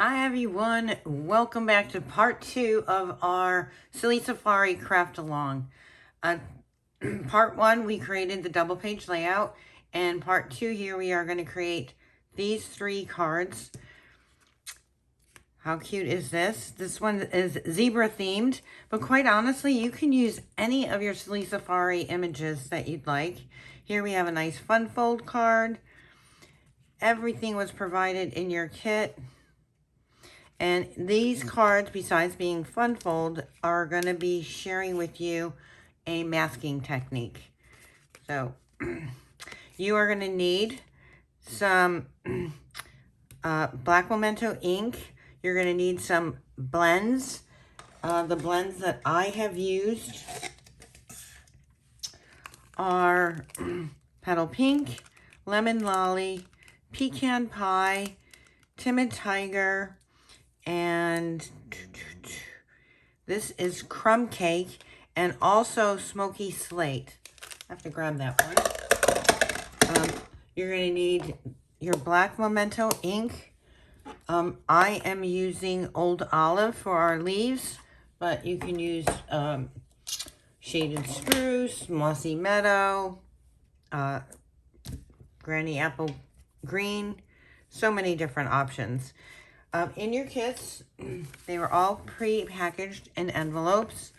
Hi everyone, welcome back to part 2 of our Silly Safari craft along. Part 1 we created the double page layout, and part 2 here we are going to create these 3 cards. How cute is this? This one is zebra themed, but quite honestly you can use any of your Silly Safari images that you'd like. Here we have a nice fun fold card. Everything was provided in your kit. And these cards, besides being fun fold, are going to be sharing with you a masking technique. So you are going to need some black memento ink. You're going to need some blends. The blends that I have used are Petal Pink, Lemon Lolly, Pecan Pie, Timid Tiger, and this is Crumb Cake, and also Smoky Slate. I have to grab that one. You're going to need your black memento ink. I am using Old Olive for our leaves, but you can use Shaded Spruce, Mossy Meadow, Granny Apple Green, so many different options. In your kits, they were all pre-packaged in envelopes,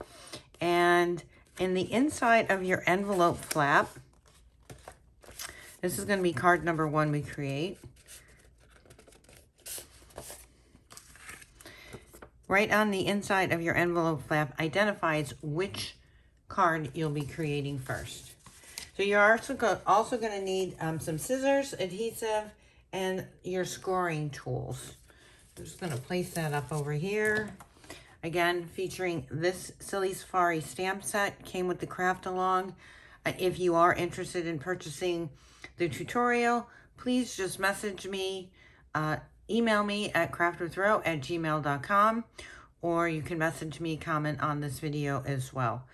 and in the inside of your envelope flap, this is going to be card number 1 we create. Right on the inside of your envelope flap identifies which card you'll be creating first. So you're also going to need some scissors, adhesive, and your scoring tools. I'm just going to place that up over here. Again, featuring this Silly Safari stamp set, came with the craft along. If you are interested in purchasing the tutorial, please just message me, email me at craftwithro@gmail.com, or you can message me, comment on this video as well.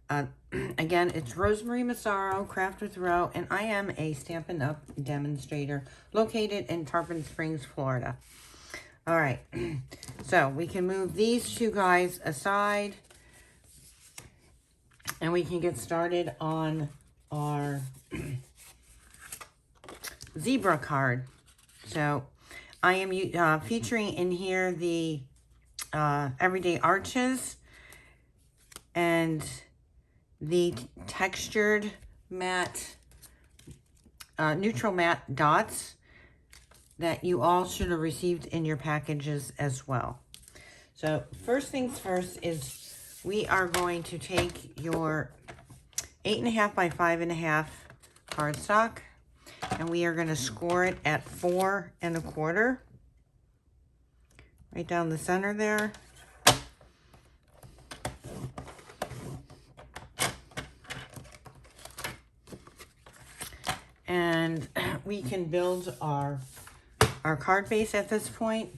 Again, it's Rosemary Massaro, Craft with Ro, and I am a Stampin' Up! Demonstrator located in Tarpon Springs, Florida. All right, so we can move these 2 guys aside, and we can get started on our zebra card. So I am featuring in here the Everyday Arches and the textured matte, neutral matte dots that you all should have received in your packages as well. So first things first is we are going to take your 8.5 by 5.5 cardstock, and we are going to score it at 4 1/4, right down the center there. And we can build our card base at this point,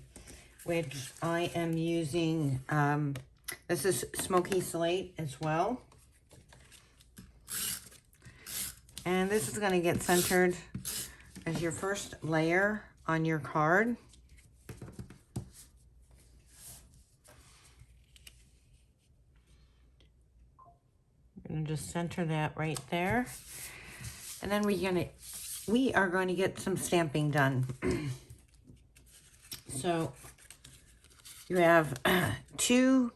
which I am using, this is Smoky Slate as well. And this is going to get centered as your first layer on your card. I'm going to just center that right there. And then we are going to get some stamping done. So you have 2,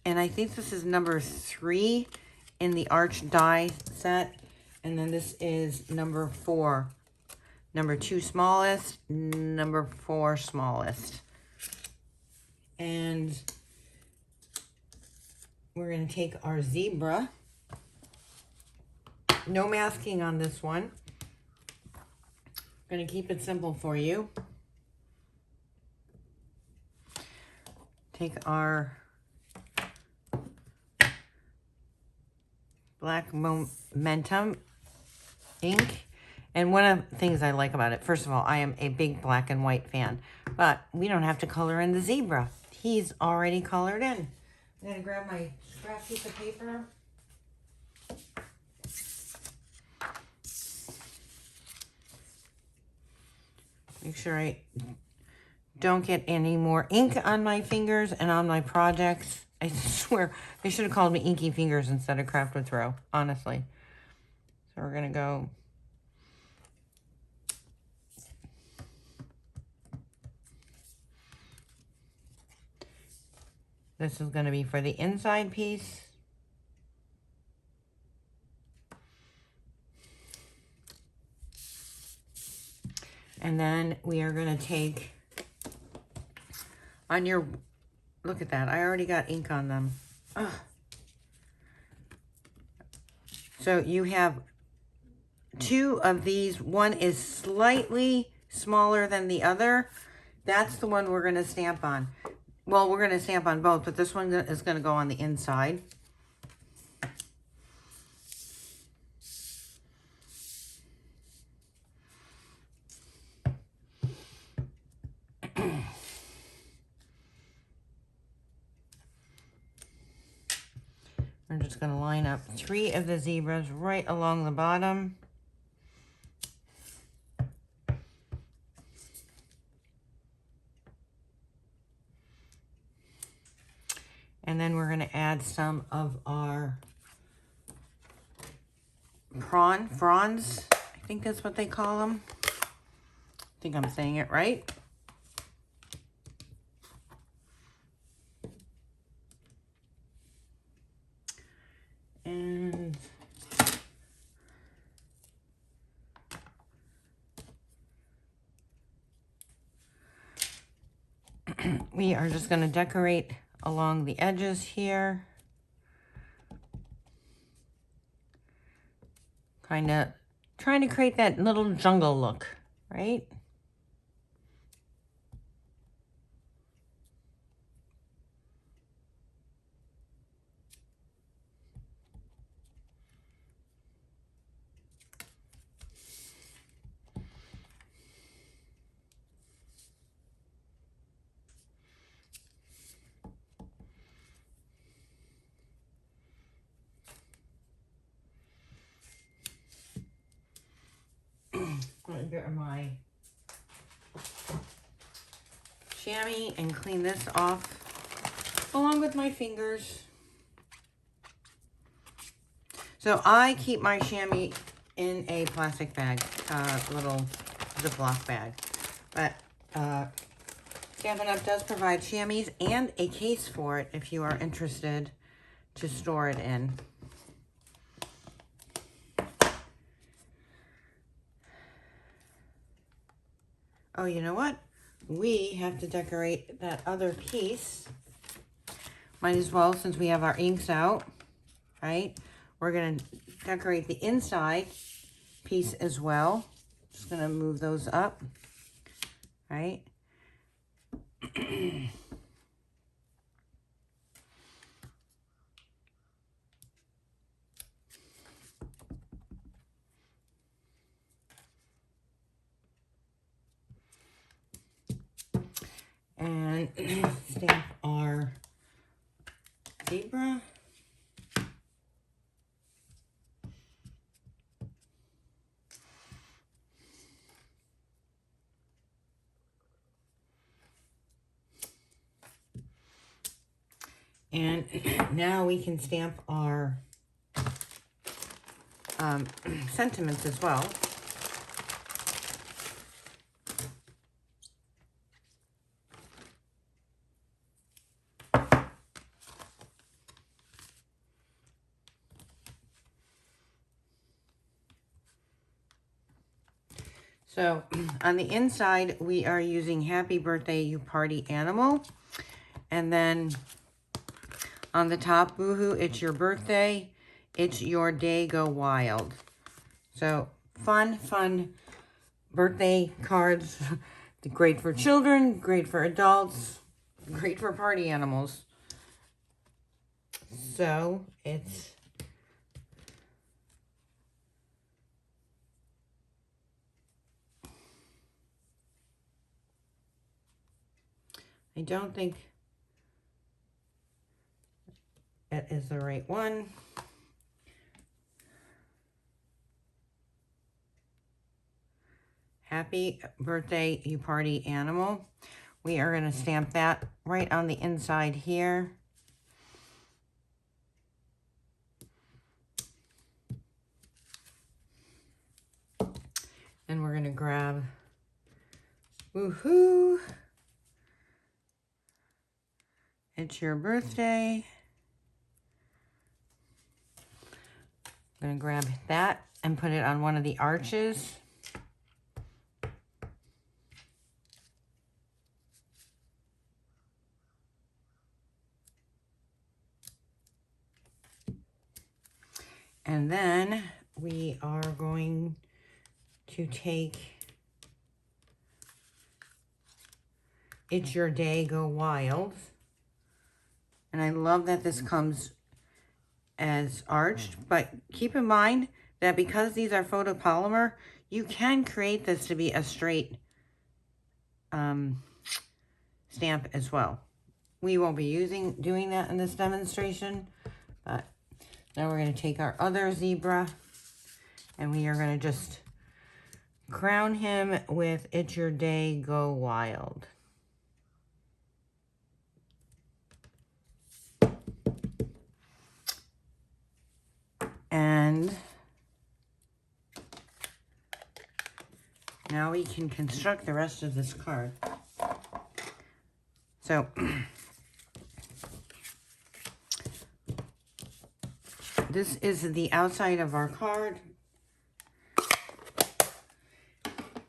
and I think this is number 3 in the Arch die set. And then this is number 4. Number 2 smallest, number 4 smallest. And we're going to take our zebra. No masking on this one. I'm going to keep it simple for you. Take our black momentum ink. And one of the things I like about it, first of all, I am a big black and white fan, but we don't have to color in the zebra. He's already colored in. I'm going to grab my scrap piece of paper. Make sure I don't get any more ink on my fingers and on my projects. I swear, they should have called me Inky Fingers instead of Craft with Ro, honestly. So we're going to go... This is going to be for the inside piece. And then we are going to take on your... Look at that. I already got ink on them. Ugh. So you have 2 of these. One is slightly smaller than the other. That's the one we're going to stamp on. Well, we're going to stamp on both, but this one is going to go on the inside. We're just going to line up 3 of the zebras right along the bottom. And then we're going to add some of our fronds. I think that's what they call them. I think I'm saying it right. And we are just going to decorate along the edges here. Kind of trying to create that little jungle look, right? I'm going to get my chamois and clean this off along with my fingers. So I keep my chamois in a plastic bag, little Ziploc bag. But Stampin' Up! Does provide chamois and a case for it if you are interested to store it in. Oh, you know what? We have to decorate that other piece. Might as well, since we have our inks out, right? We're going to decorate the inside piece as well. Just going to move those up, right? And stamp our zebra. And now we can stamp our sentiments as well. So on the inside, we are using Happy Birthday, You Party Animal. And then on the top, Boohoo, It's Your Birthday. It's Your Day, Go Wild. So fun birthday cards. Great for children, great for adults, great for party animals. So it's... I don't think that is the right one. Happy Birthday, You Party Animal. we are going to stamp that right on the inside here. And we're going to grab, woohoo, it's your birthday. I'm going to grab that and put it on one of the arches. And then we are going to take It's Your Day, Go Wild. And I love that this comes as arched, but keep in mind that because these are photopolymer, you can create this to be a straight stamp as well. We won't be doing that in this demonstration, but now we're going to take our other zebra and we are going to just crown him with It's Your Day, Go Wild. And now we can construct the rest of this card. So this is the outside of our card.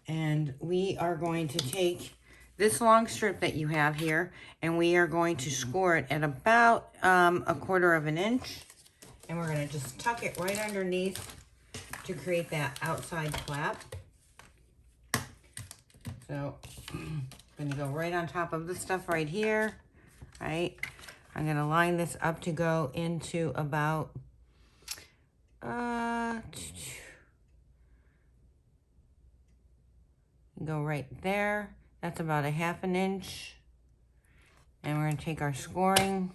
And we are going to take this long strip that you have here, and we are going to score it at about 1/4 of an inch. And we're going to just tuck it right underneath to create that outside flap. So I'm going to go right on top of this stuff right here, right? I'm going to line this up to go into about go right there. That's about 1/2 inch. And we're going to take our scoring.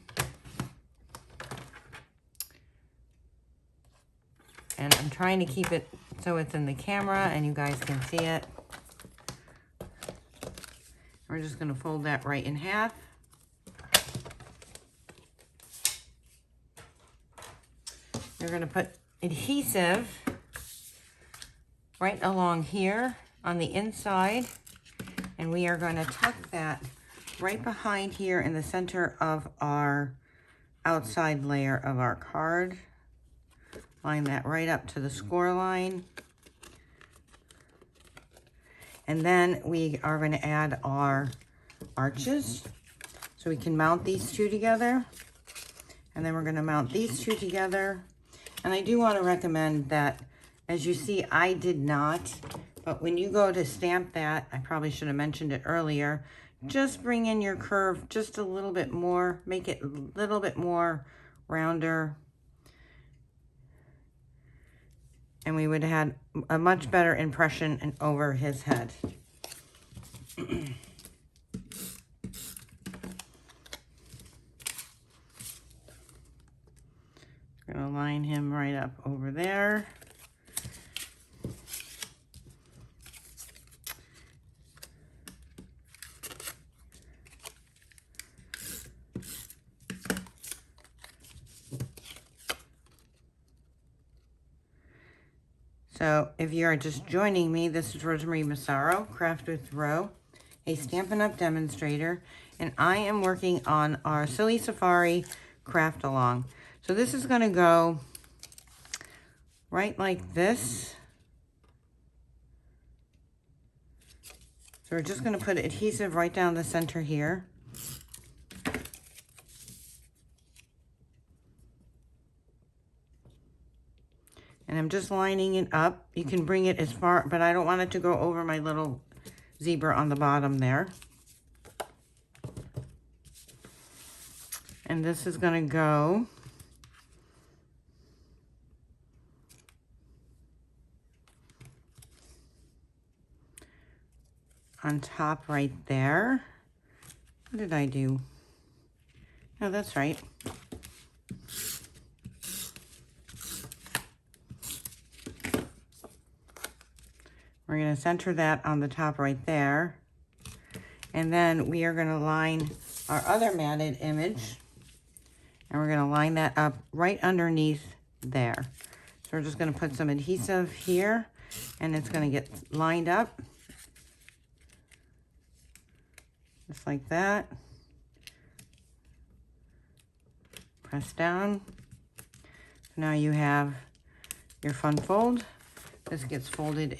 And I'm trying to keep it so it's in the camera and you guys can see it. We're just going to fold that right in half. You're going to put adhesive right along here on the inside, and we are going to tuck that right behind here in the center of our outside layer of our card. Line that right up to the score line. And then we are going to add our arches. So we can mount these two together. And then we're going to mount these two together. And I do want to recommend that, as you see, I did not. But when you go to stamp that, I probably should have mentioned it earlier, just bring in your curve just a little bit more. Make it a little bit more rounder. And we would have had a much better impression over his head. Gonna line him right up over there. So if you are just joining me, this is Rosemarie Massaro, Craft with Ro, a Stampin' Up! Demonstrator, and I am working on our Silly Safari Craft Along. So this is going to go right like this. So we're just going to put adhesive right down the center here. And I'm just lining it up. You can bring it as far, but I don't want it to go over my little zebra on the bottom there. And this is going to go on top right there. What did I do? Oh, that's right. We're going to center that on the top right there. And then we are going to line our other matted image. And we're going to line that up right underneath there. So we're just going to put some adhesive here. And it's going to get lined up. Just like that. Press down. Now you have your fun fold. This gets folded.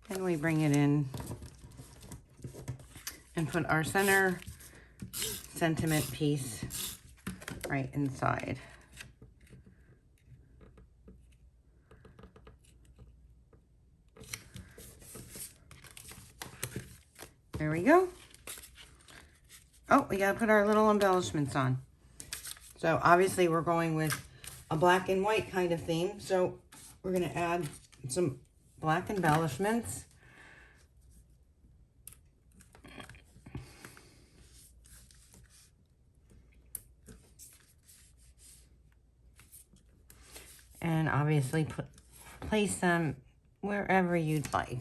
And we bring it in and put our center sentiment piece right inside. There we go. Oh, we gotta put our little embellishments on. So obviously we're going with a black and white kind of theme. So we're gonna add some black embellishments. And obviously place them wherever you'd like.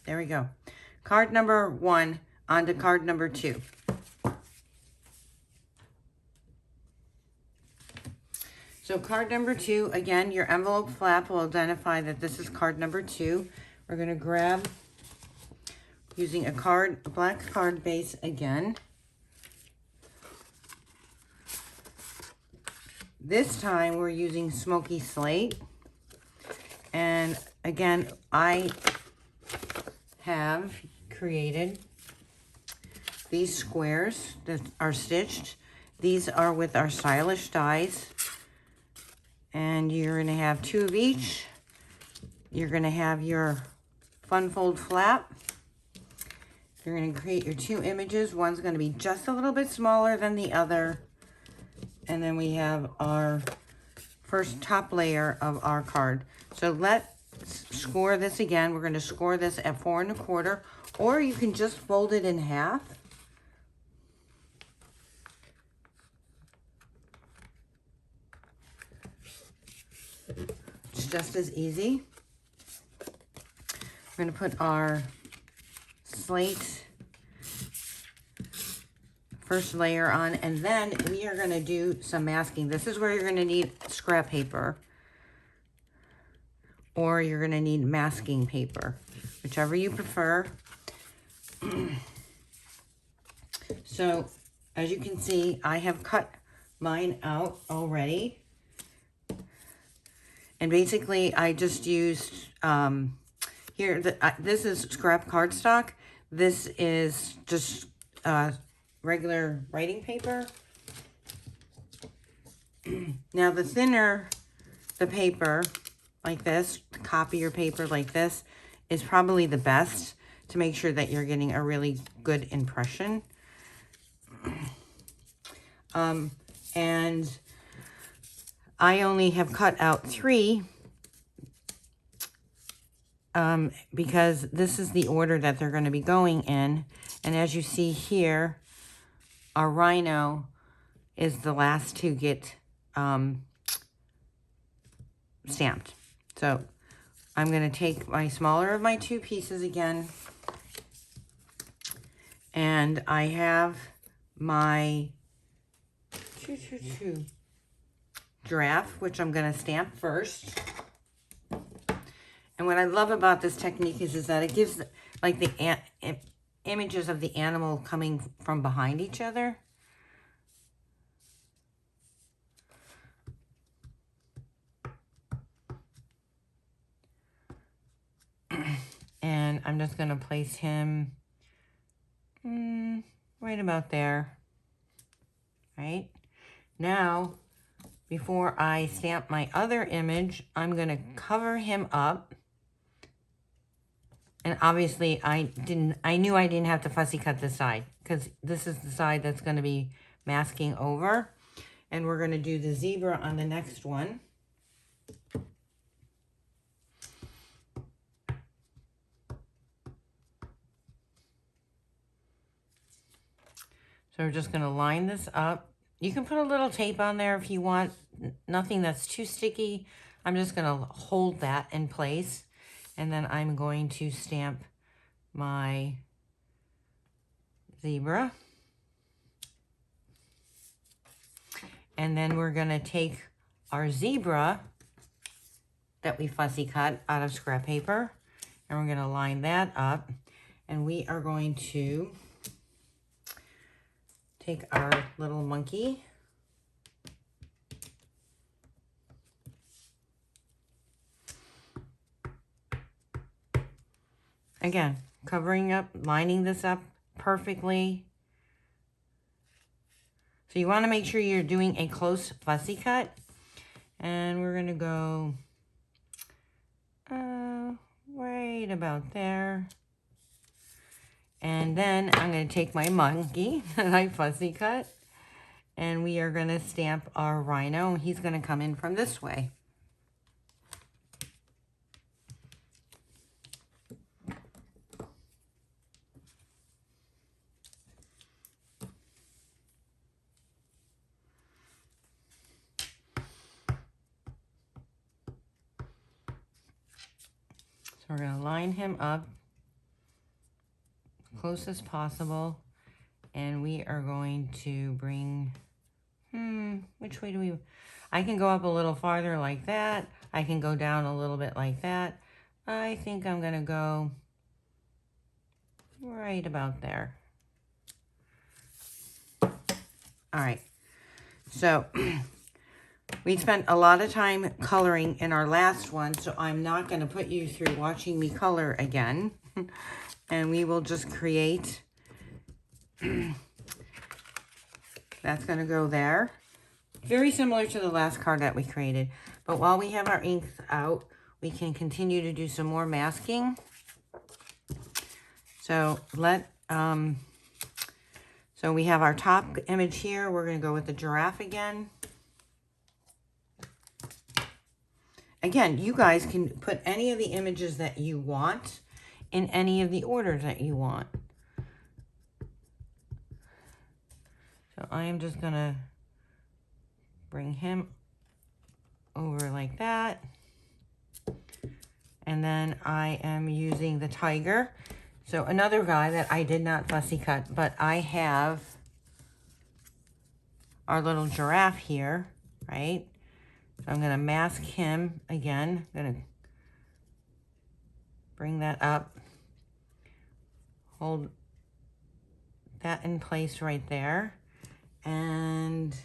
There we go. Card number 1 onto card number 2. So card number 2, again, your envelope flap will identify that this is card number 2. We're going to grab, using a black card base again. This time we're using Smoky Slate. And again, I have created these squares that are stitched. These are with our stylish dies. And you're going to have 2 of each. You're going to have your fun fold flap. You're going to create your 2 images. One's going to be just a little bit smaller than the other. And then we have our first top layer of our card. So let's score this again. We're going to score this at 4 1/4, or you can just fold it in half. It's just as easy. We're going to put our slate first layer on, and then we are going to do some masking. This is where you're going to need scrap paper, or you're going to need masking paper, whichever you prefer. So as you can see, I have cut mine out already, and basically I just used here, this is scrap cardstock. This is just regular writing paper. Now the thinner the paper, like this, copy your paper like this, is probably the best to make sure that you're getting a really good impression. And I only have cut out 3 because this is the order that they're going to be going in. And as you see here, our rhino is the last to get stamped. So I'm going to take my smaller of my 2 pieces again, and I have my giraffe, which I'm going to stamp first. And what I love about this technique is that it gives like the images of the animal coming from behind each other. And I'm just going to place him right about there. Right? Now, before I stamp my other image, I'm going to cover him up. And obviously, I knew I didn't have to fussy cut this side, because this is the side that's going to be masking over. And we're going to do the zebra on the next one. So we're just going to line this up. You can put a little tape on there if you want. Nothing that's too sticky. I'm just going to hold that in place. And then I'm going to stamp my zebra. And then we're going to take our zebra that we fussy cut out of scrap paper, and we're going to line that up, and we are going to take our little monkey again, covering up, lining this up perfectly. So you want to make sure you're doing a close fussy cut, and we're going to go right about there. And then I'm going to take my monkey that I fussy cut, and we are going to stamp our rhino. He's going to come in from this way. So we're going to line him up as close as possible, and we are going to bring, which way do we, I can go up a little farther like that. I can go down a little bit like that. I think I'm going to go right about there. All right. So we spent a lot of time coloring in our last one, so I'm not going to put you through watching me color again. And we will just create, that's going to go there. Very similar to the last card that we created. But while we have our inks out, we can continue to do some more masking. So so we have our top image here. We're going to go with the giraffe again. Again, you guys can put any of the images that you want in any of the orders that you want. So I am just going to bring him over like that. And then I am using the tiger. So another guy that I did not fussy cut, but I have our little giraffe here, right? So I'm going to mask him again. I'm going to bring that up. Hold that in place right there. And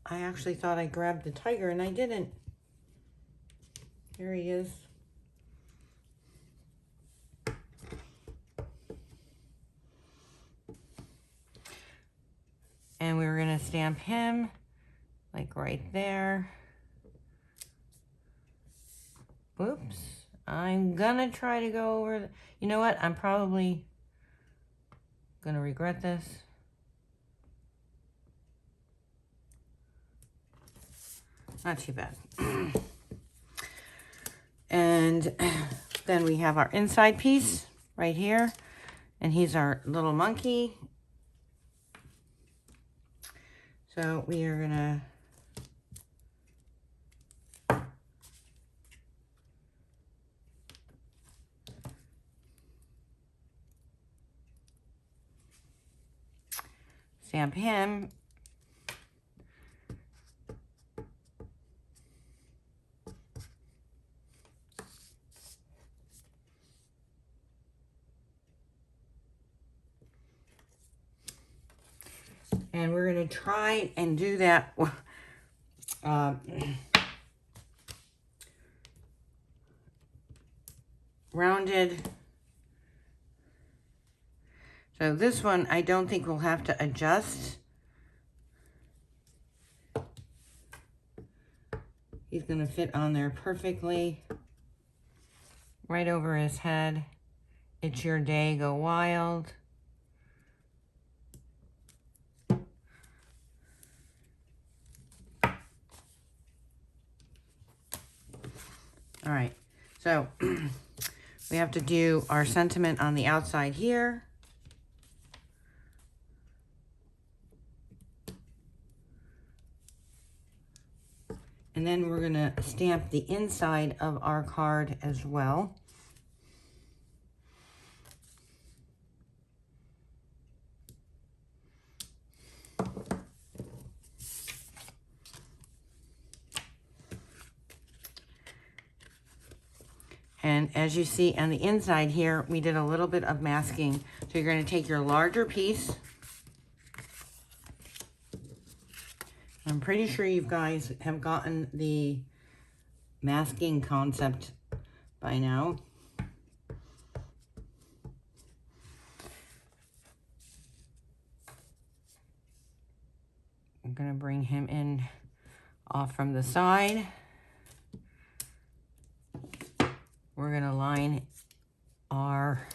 I actually thought I grabbed the tiger and I didn't. Here he is. And we were going to stamp him like right there. Whoops. I'm going to try to go over. You know what? I'm probably going to regret this. Not too bad. And then we have our inside piece right here. And he's our little monkey. So we are going to stamp him. And we're going to try and do that rounded. So this one, I don't think we'll have to adjust. He's going to fit on there perfectly. Right over his head. It's your day, go wild. All right, so we have to do our sentiment on the outside here. And then we're gonna stamp the inside of our card as well. And as you see on the inside here, we did a little bit of masking. So you're going to take your larger piece. I'm pretty sure you guys have gotten the masking concept by now. I'm going to bring him in off from the side. We're going to line our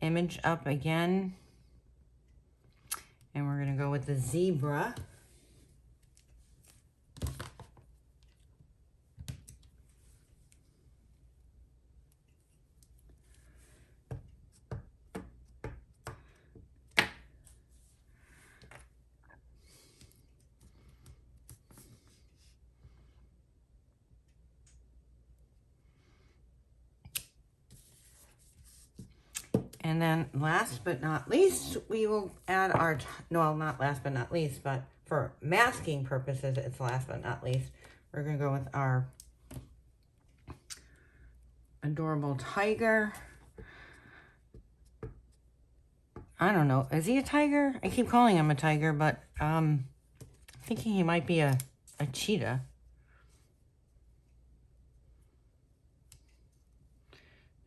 image up again. And we're going to go with the zebra. And then last but not least, we will add our, no, not last but not least, but for masking purposes, it's last but not least. We're going to go with our adorable tiger. I don't know. Is he a tiger? I keep calling him a tiger, but I'm thinking he might be a cheetah.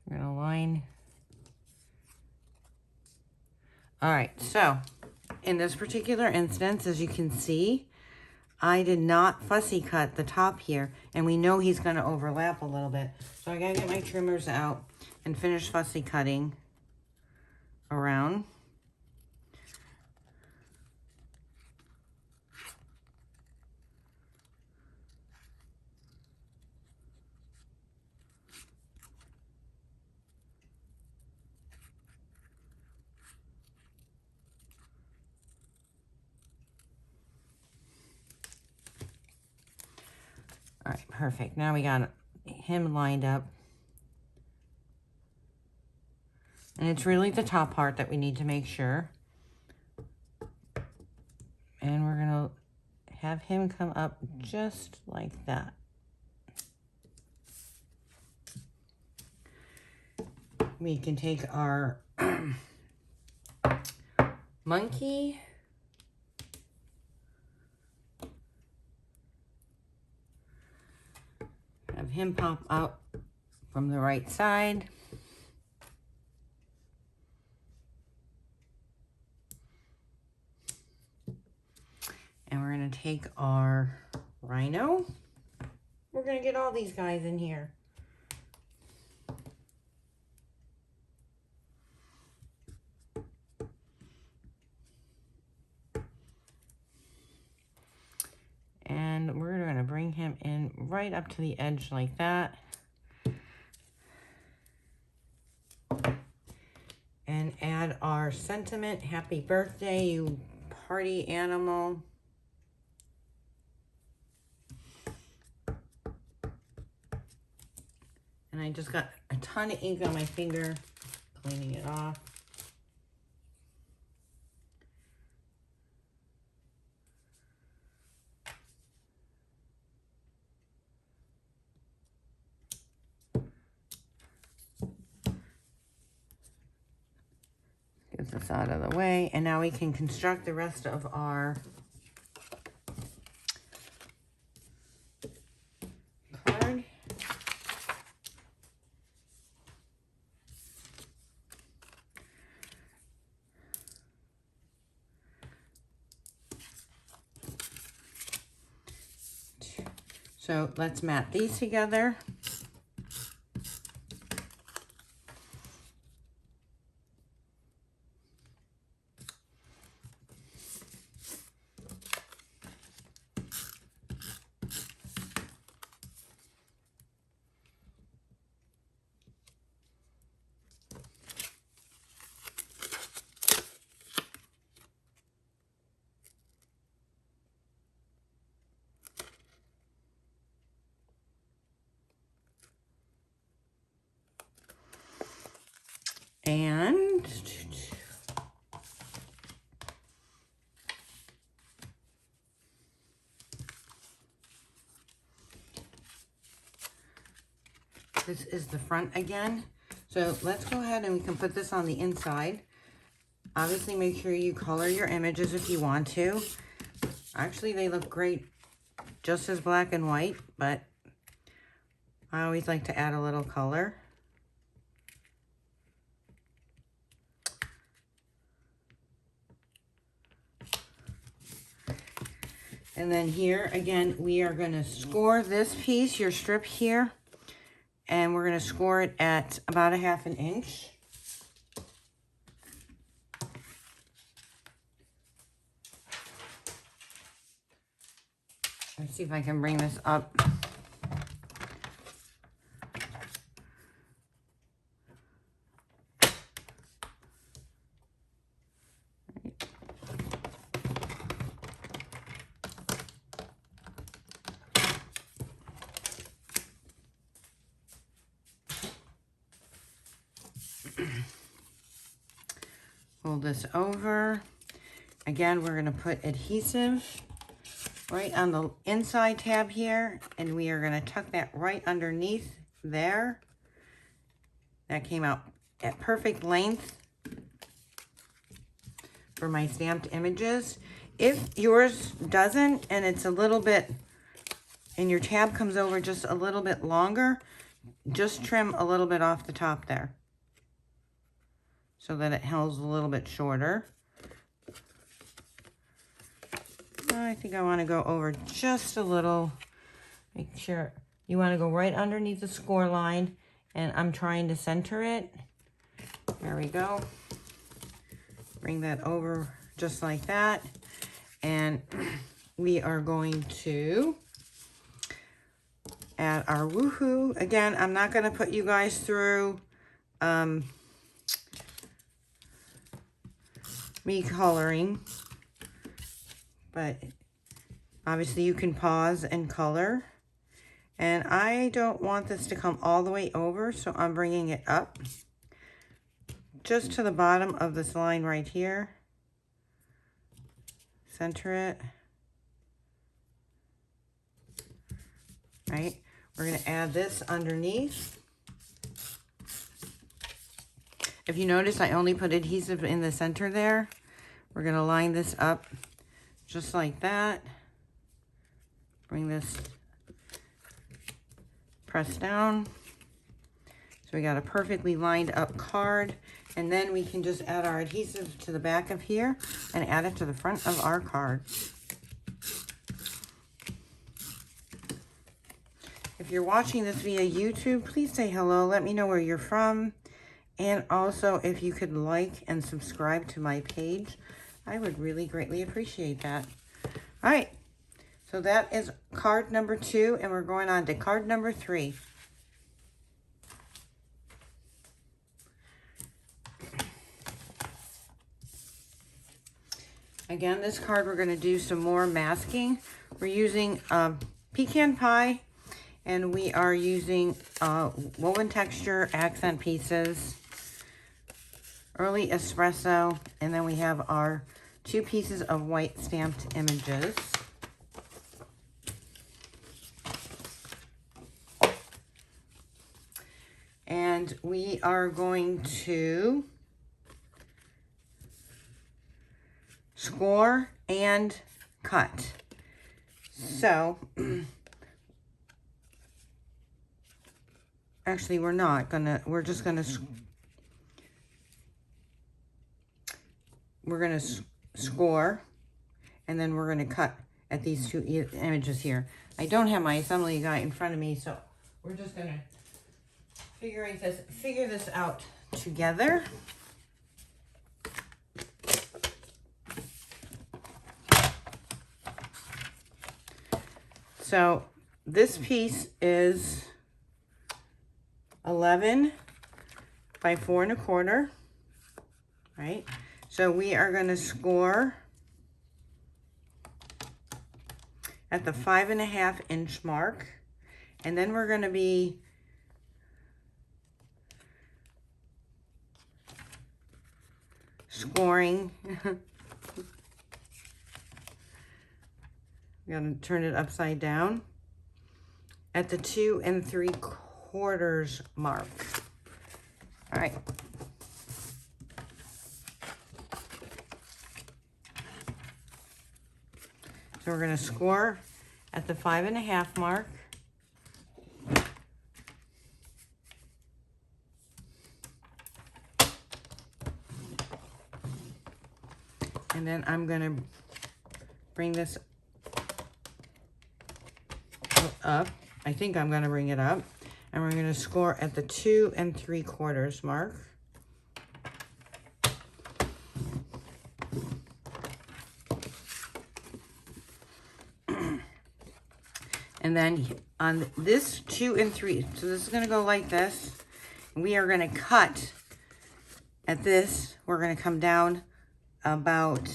We're going to line. All right, so in this particular instance, as you can see, I did not fussy cut the top here, and we know he's going to overlap a little bit. So I got to get my trimmers out and finish fussy cutting around. All right, perfect. Now we got him lined up. And it's really the top part that we need to make sure. And we're going to have him come up just like that. We can take our monkey. Have him pop out from the right side. And we're going to take our rhino. We're going to get all these guys in here. And we're going to bring him in right up to the edge like that. And add our sentiment, happy birthday, you party animal. And I just got a ton of ink on my finger, cleaning it off. Get this out of the way. And now we can construct the rest of our card. So let's mat these together. And this is the front again. So let's go ahead and we can put this on the inside. Obviously, make sure you color your images if you want to. Actually, they look great just as black and white, but I always like to add a little color. And then here, again, we are going to score this piece, your strip here, and we're going to score it at about 1/2 inch. Let's see if I can bring this up. Fold this over. Again, we're going to put adhesive right on the inside tab here, and we are going to tuck that right underneath there. That came out at perfect length for my stamped images. If yours doesn't, and it's a little bit, and your tab comes over just a little bit longer, just trim a little bit off the top there, so that it holds a little bit shorter. I think I want to go over just a little. Make sure you want to go right underneath the score line, and I'm trying to center it. There we go. Bring that over just like that. And we are going to add our woohoo. Again, I'm not going to put you guys through me coloring, but obviously you can pause and color. And I don't want this to come all the way over, so I'm bringing it up just to the bottom of this line right here. Center it. Right, we're going to add this underneath. If you notice, I only put adhesive in the center there. We're going to line this up just like that. Bring this, press down. So we got a perfectly lined up card. And then we can just add our adhesive to the back of here and add it to the front of our card. If you're watching this via YouTube, please say hello. Let me know where you're from. And also, if you could like and subscribe to my page, I would really greatly appreciate that. All right. So that is card number 2, and we're going on to card number 3. Again, this card, we're going to do some more masking. We're using pecan pie, and we are using woven texture accent pieces, early espresso, and then we have our 2 pieces of white stamped images. And we are going to score and cut. So, actually we're not gonna, we're just gonna, score, and then we're gonna cut at these 2 images here. I don't have my assembly guide in front of me, so we're just gonna figure this out together. So this piece is 11 by 4 1/4, right? So we are going to score at the 5 1/2 inch mark, and then we're going to be scoring. We're going to turn it upside down at the 2 3/4 quarters mark. All right. So we're going to score at the 5.5 mark. And then I'm going to bring this up. I think I'm going to bring it up. And we're going to score at the 2 3/4 mark. And then on this 2 3, so this is going to go like this. We are going to cut at this. We're going to come down about,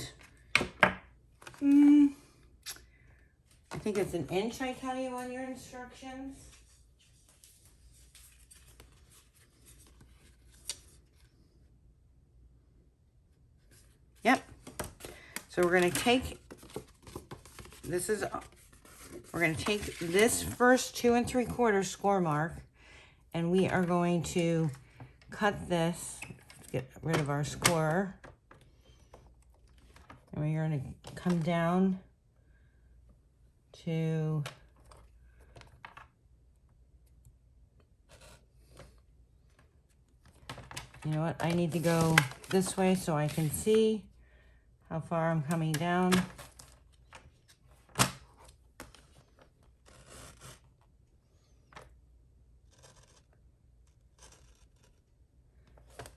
I think it's 1 inch I tell you on your instructions. Yep. So we're going to take, we're going to take this first 2 3/4 score mark, and we are going to cut this. Let's get rid of our score. And we're going to come down to you know what? I need to go this way so I can see how far I'm coming down.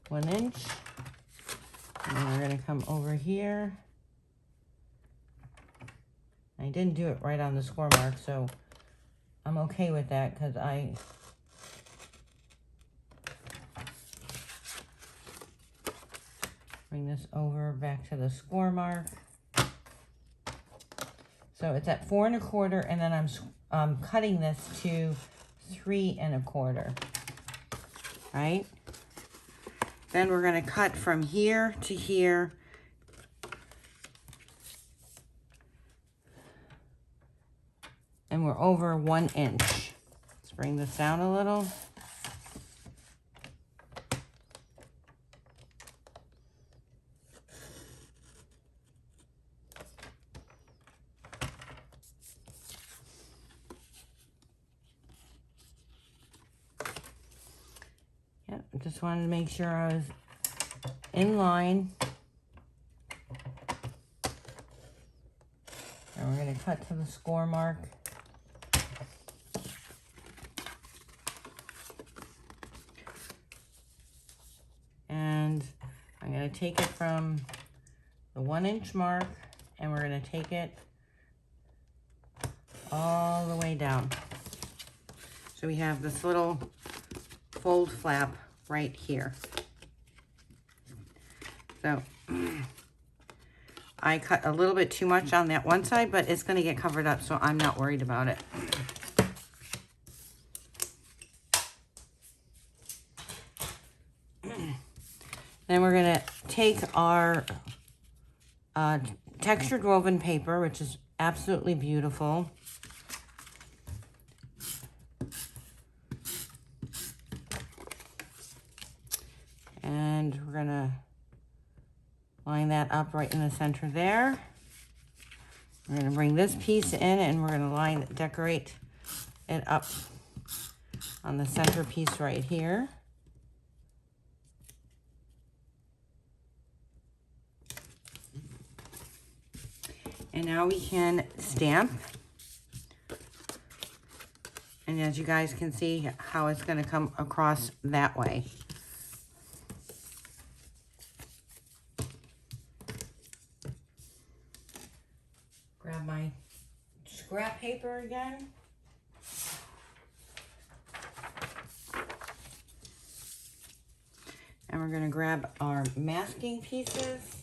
One inch. And then we're going to come over here. I didn't do it right on the score mark, so I'm okay with that because I bring this over back to the score mark. So it's at 4 1/4, and then I'm cutting this to 3 1/4. Right? Then we're going to cut from here to here. And we're over 1 inch. Let's bring this down a little. Yep, just wanted to make sure I was in line. And we're going to cut to the score mark. And I'm going to take it from the 1 inch mark, and we're going to take it all the way down. So we have this little fold flap right here. So I cut a little bit too much on that one side, but it's going to get covered up, so I'm not worried about it. Then we're going to take our textured woven paper, which is absolutely beautiful. And we're going to line that up right in the center there. We're going to bring this piece in, and we're going to decorate it up on the center piece right here. And now we can stamp. And as you guys can see how it's going to come across that way. Grab my scrap paper again. And we're going to grab our masking pieces.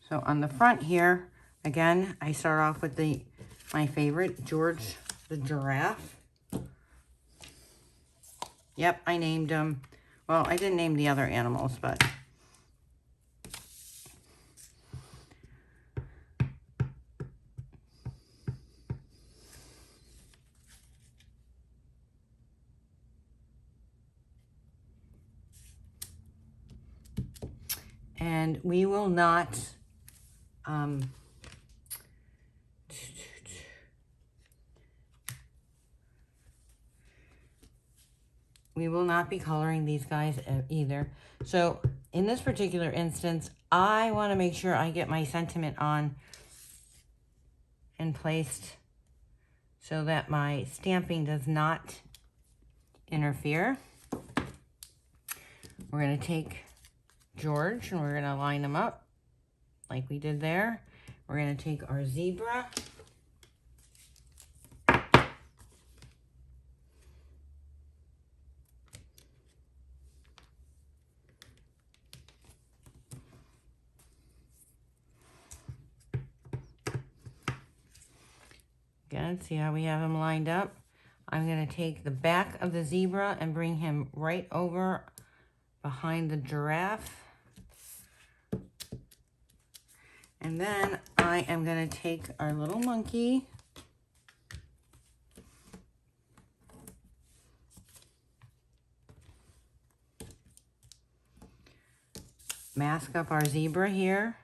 So on the front here, again, I start off with my favorite, George the giraffe. Yep, I named him. Well, I didn't name the other animals, but And we will not, we will not be coloring these guys either. So in this particular instance, I want to make sure I get my sentiment on and placed so that my stamping does not interfere. We're going to take George and we're going to line them up like we did there. We're going to take our zebra. Again, see how we have him lined up? I'm going to take the back of the zebra and bring him right over behind the giraffe. And then I am going to take our little monkey. Mask up our zebra here.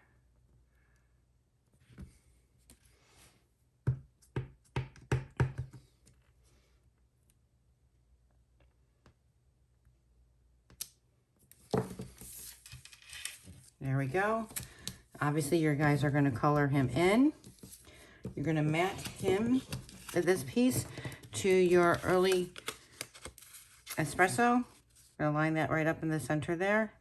There we go. Obviously, your guys are going to color him in. You're going to match him, this piece, to your early espresso. Going to line that right up in the center there.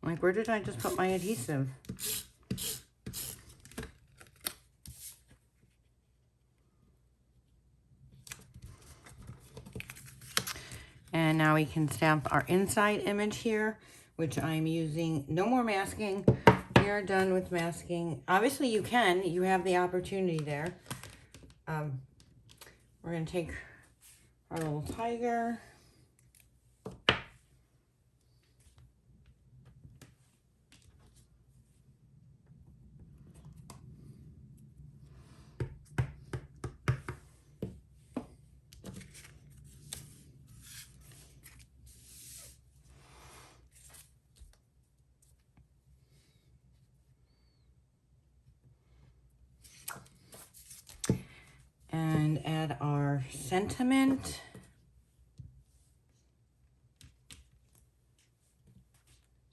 Like, where did I just put my adhesive? And now we can stamp our inside image here, which I'm using no more masking. We are done with masking. Obviously you can, you have the opportunity there. We're gonna take our little tiger. And add our sentiment.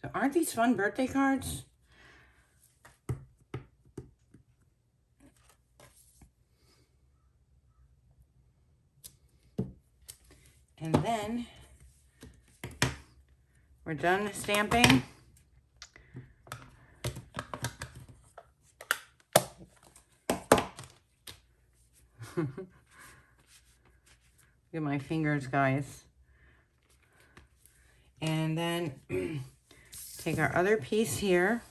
So aren't these fun birthday cards? And then we're done stamping. Look at my fingers, guys. And then take our other piece here.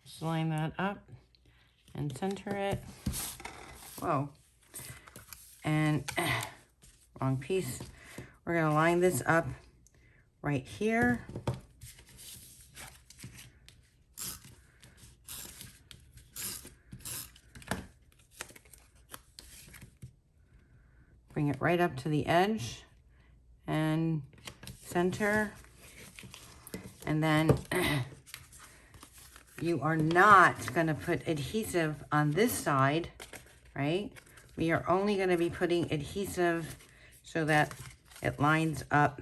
Just line that up and center it. Whoa. And wrong piece. We're going to line this up right here. Bring it right up to the edge and center. And then you are not going to put adhesive on this side, right? We are only going to be putting adhesive so that it lines up.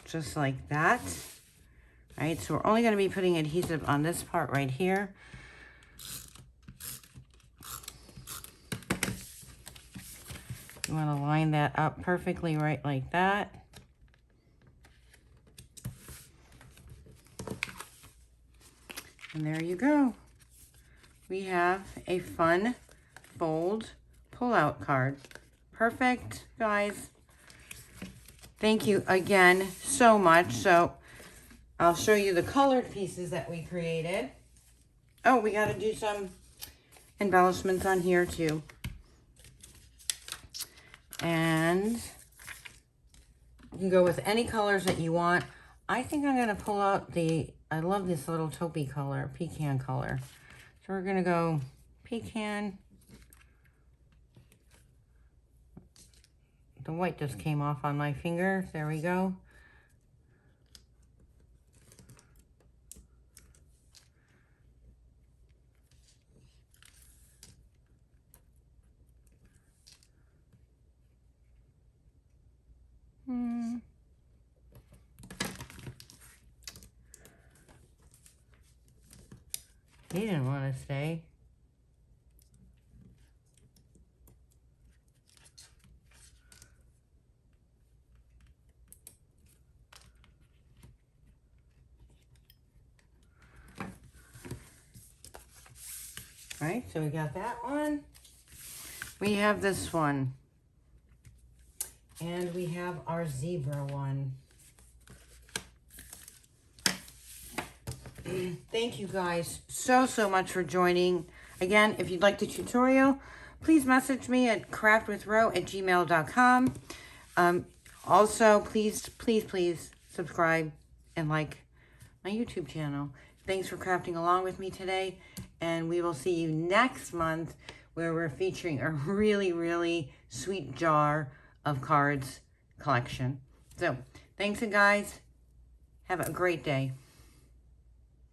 Just like that, right? So we're only going to be putting adhesive on this part right here. You want to line that up perfectly right like that. And there you go. We have a fun fold pull-out card. Perfect, guys. Thank you again so much. So I'll show you the colored pieces that we created. Oh, we got to do some embellishments on here too. And you can go with any colors that you want. I think I'm going to pull out I love this little taupey color, pecan color. So we're going to go pecan. The white just came off on my finger. There we go. He didn't want to stay. All right, so we got that one. We have this one. And we have our zebra one. Thank you guys so much for joining. Again, if you'd like the tutorial, please message me at craftwithro@gmail.com. Also, please subscribe and like my YouTube channel. Thanks for crafting along with me today, and we will see you next month where we're featuring a really sweet jar of cards collection. So, thanks, and guys, have a great day.